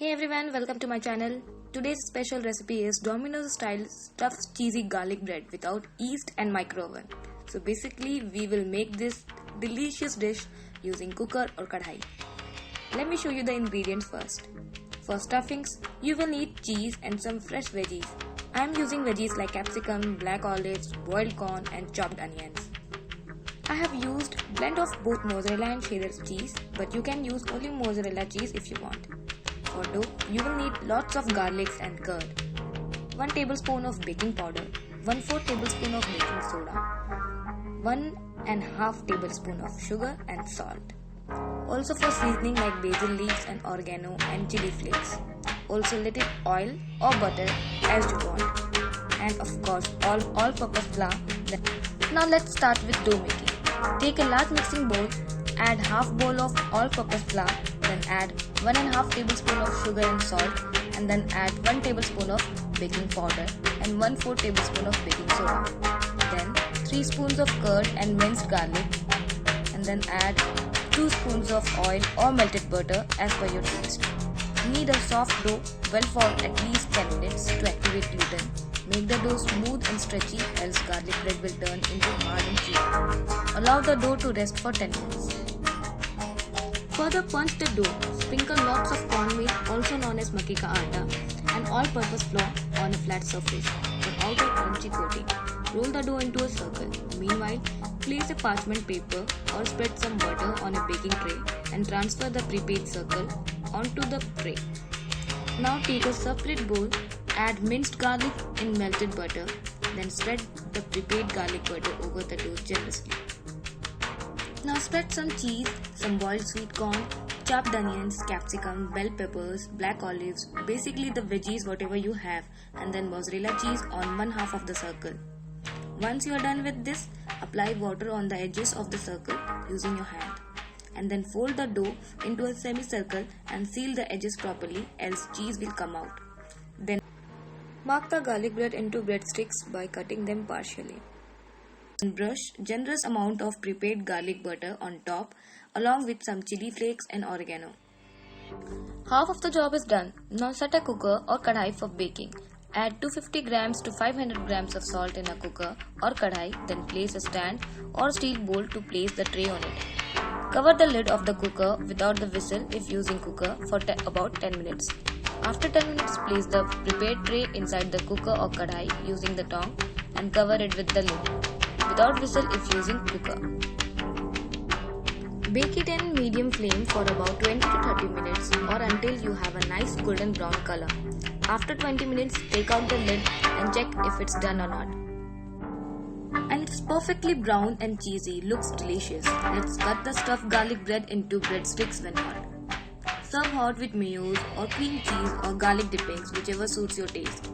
Hey everyone, welcome to my channel. Today's special recipe is Domino's style stuffed cheesy garlic bread without yeast and micro oven. So basically we will make this delicious dish using cooker or kadhai. Let me show you the ingredients first. For stuffings, you will need cheese and some fresh veggies. I am using veggies like capsicum, black olives, boiled corn and chopped onions. I have used blend of both mozzarella and cheddar cheese, but you can use only mozzarella cheese if you want. For dough, you will need lots of garlics and curd, 1 tablespoon of baking powder, 1/4 tablespoon of baking soda, 1½ tablespoon of sugar and salt. Also for seasoning like basil leaves and oregano and chili flakes. Also little oil or butter as you want. And of course all-purpose flour. Now let's start with dough making. Take a large mixing bowl, add half bowl of all-purpose flour, then add 1½ tablespoon of sugar and salt, and then add 1 tablespoon of baking powder and 1/4 tablespoon of baking soda. Then 3 spoons of curd and minced garlic, and then add 2 spoons of oil or melted butter as per your taste. Knead a soft dough well for at least 10 minutes to activate gluten. Make the dough smooth and stretchy, else garlic bread will turn into hard and chewy. Allow the dough to rest for 10 minutes. Further punch the dough. Sprinkle lots of cornmeal, also known as makki ka atta, and all-purpose flour on a flat surface for outer crunchy coating. Roll the dough into a circle. Meanwhile, place a parchment paper or spread some butter on a baking tray and transfer the prepared circle onto the tray. Now take a separate bowl, add minced garlic in melted butter, then spread the prepared garlic butter over the dough generously. Now spread some cheese, some boiled sweet corn, chopped onions, capsicum, bell peppers, black olives, basically the veggies whatever you have, and then mozzarella cheese on 1/2 of the circle. Once you are done with this, apply water on the edges of the circle using your hand. And then fold the dough into a semicircle and seal the edges properly, else cheese will come out. Then mark the garlic bread into breadsticks by cutting them partially. And brush generous amount of prepared garlic butter on top along with some chili flakes and oregano. Half of the job is done. Now set a cooker or kadhai for baking. Add 250 grams to 500 grams of salt in a cooker or kadhai, then place a stand or steel bowl to place the tray on it. Cover the lid of the cooker without the whistle if using cooker for about 10 minutes. After 10 minutes, place the prepared tray inside the cooker or kadhai using the tongue and cover it with the lid. Without whistle if using cooker. Bake it in medium flame for about 20 to 30 minutes or until you have a nice golden brown color. After 20 minutes, take out the lid and check if it's done or not. And it's perfectly brown and cheesy, looks delicious. Let's cut the stuffed garlic bread into breadsticks when hot. Serve hot with mayos or cream cheese or garlic dippings, whichever suits your taste.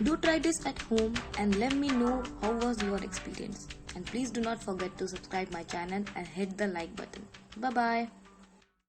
Do try this at home and let me know how was your experience. And please do not forget to subscribe my channel and hit the like button. Bye bye.